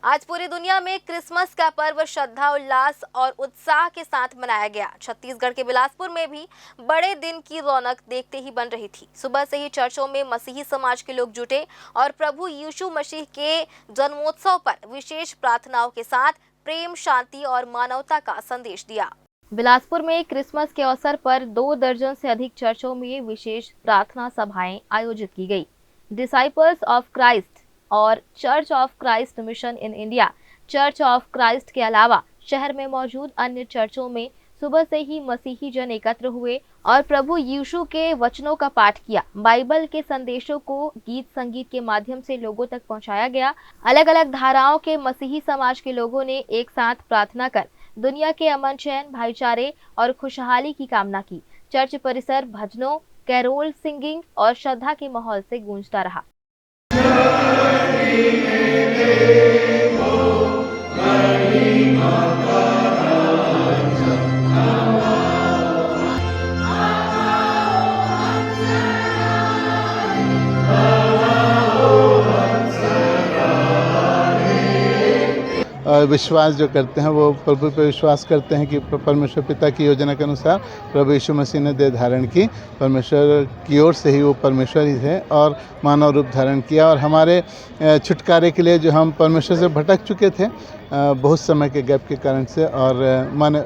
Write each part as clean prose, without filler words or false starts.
आज पूरी दुनिया में क्रिसमस का पर्व श्रद्धा, उल्लास और उत्साह के साथ मनाया गया। छत्तीसगढ़ के बिलासपुर में भी बड़े दिन की रौनक देखते ही बन रही थी। सुबह से ही चर्चों में मसीही समाज के लोग जुटे और प्रभु यीशु मसीह के जन्मोत्सव पर विशेष प्रार्थनाओं के साथ प्रेम, शांति और मानवता का संदेश दिया। बिलासपुर में क्रिसमस के अवसर पर 2 दर्जन से अधिक चर्चों में विशेष प्रार्थना सभाएं आयोजित की गई। डिसाइपल्स ऑफ क्राइस्ट और church of Christ mission in India, church of Christ के अलावा शहर में मौजूद अन्य चर्चों में सुबह से ही मसीही जन एकत्र हुए और प्रभु यीशु के वचनों का पाठ किया। बाइबल के संदेशों को गीत संगीत के माध्यम से लोगों तक पहुंचाया गया। अलग अलग धाराओं के मसीही समाज के लोगों ने एक साथ प्रार्थना कर दुनिया के अमन, चैन, भाईचारे और खुशहाली की कामना की। चर्च परिसर भजनों, कैरोल सिंगिंग और श्रद्धा के माहौल से गूंजता रहा। विश्वास जो करते हैं वो प्रभु पर विश्वास करते हैं कि परमेश्वर पिता की योजना के अनुसार प्रभु यीशु मसीह ने देह धारण की। परमेश्वर की ओर से ही वो परमेश्वर ही थे और मानव रूप धारण किया और हमारे छुटकारे के लिए जो हम परमेश्वर से भटक चुके थे बहुत समय के गैप के कारण से, और माने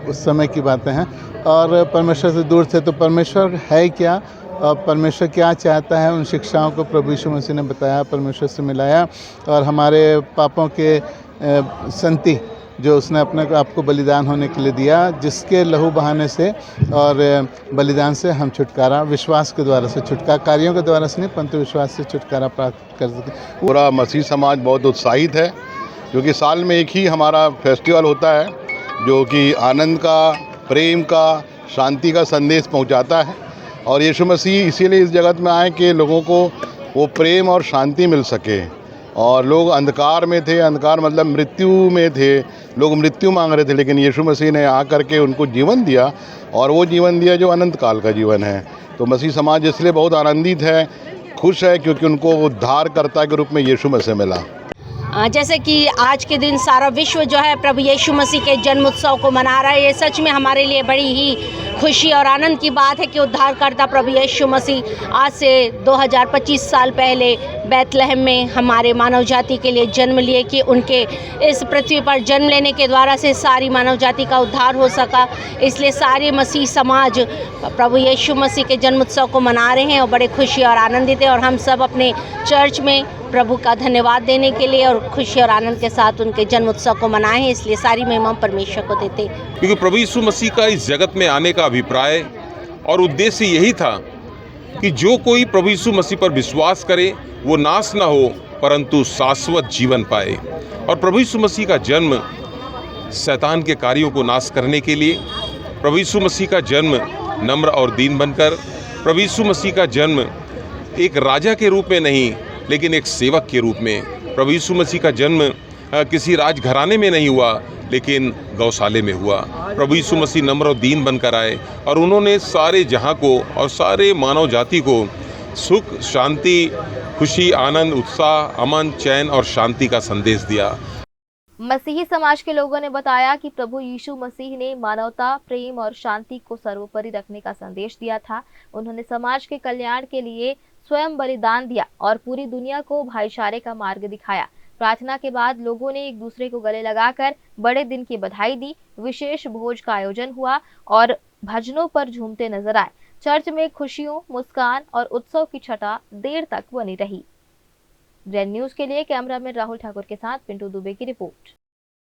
उस समय की बातें हैं और परमेश्वर से दूर थे, तो परमेश्वर है क्या और परमेश्वर क्या चाहता है, उन शिक्षाओं को प्रभु यीशु मसीह ने बताया, परमेश्वर से मिलाया और हमारे पापों के संति जो उसने अपने आपको बलिदान होने के लिए दिया, जिसके लहू बहाने से और बलिदान से हम छुटकारा विश्वास के द्वारा से छुटकारा, कार्यों के द्वारा से नहीं परंतु विश्वास से छुटकारा प्राप्त कर सके। पूरा मसीह समाज बहुत उत्साहित है क्योंकि साल में एक ही हमारा फेस्टिवल होता है जो कि आनंद का, प्रेम का, शांति का संदेश पहुंचाता है और यीशु मसीह इसीलिए इस जगत में आए कि लोगों को वो प्रेम और शांति मिल सके। और लोग अंधकार में थे, अंधकार मतलब मृत्यु में थे, लोग मृत्यु मांग रहे थे, लेकिन यीशु मसीह ने आकर के उनको जीवन दिया और वो जीवन दिया जो अनंत काल का जीवन है। तो मसीह समाज इसलिए बहुत आनंदित है, खुश है क्योंकि उनको उद्धारकर्ता के रूप में यीशु मसीह मिला। जैसे कि आज के दिन सारा विश्व जो है प्रभु यीशु मसीह के जन्म उत्सव को मना रहा है। ये सच में हमारे लिए बड़ी ही खुशी और आनंद की बात है कि उद्धारकर्ता प्रभु यीशु मसीह आज से 2025 साल पहले बैतलहम में हमारे मानव जाति के लिए जन्म लिए कि उनके इस पृथ्वी पर जन्म लेने के द्वारा से सारी मानव जाति का उद्धार हो सका। इसलिए सारे मसीह समाज प्रभु यीशु मसीह के जन्म उत्सव को मना रहे हैं और बड़े खुशी और आनंदित हैं और हम सब अपने चर्च में प्रभु का धन्यवाद देने के लिए और खुशी और आनंद के साथ उनके जन्म उत्सव को मनाए हैं। इसलिए सारी महिमा परमेश्वर को देते, क्योंकि प्रभु यीशु मसीह का इस जगत में आने का अभिप्राय और उद्देश्य यही था कि जो कोई प्रभु यीशु मसीह पर विश्वास करे वो नाश न हो परंतु शाश्वत जीवन पाए। और प्रभु यीशु मसीह का जन्म शैतान के कार्यों को नाश करने के लिए, प्रभु यीशु मसीह का जन्म नम्र और दीन बनकर, प्रभु यीशु मसीह का जन्म एक राजा के रूप में नहीं लेकिन एक सेवक के रूप में। प्रभु यीशु मसीह का जन्म किसी राजघराने में नहीं हुआ लेकिन गौशाले में हुआ। प्रभु यीशु मसीह नम्र और दीन बनकर आए और उन्होंने सारे जहां को और सारे मानव जाति को सुख, शांति, खुशी, आनंद, उत्साह, अमन, चैन और शांति का संदेश दिया। मसीही समाज के लोगों ने बताया कि प्रभु यीशु मसीह ने मानवता, प्रेम और शांति को सर्वोपरि रखने का संदेश दिया था। उन्होंने समाज के कल्याण के लिए स्वयं बलिदान दिया और पूरी दुनिया को भाईचारे का मार्ग दिखाया। प्रार्थना के बाद लोगों ने एक दूसरे को गले लगाकर बड़े दिन की बधाई दी। विशेष भोज का आयोजन हुआ और भजनों पर झूमते नजर आए। चर्च में खुशियों, मुस्कान और उत्सव की छटा देर तक बनी रही। ब्रेन न्यूज के लिए कैमरामैन राहुल ठाकुर के साथ पिंटू दुबे की रिपोर्ट।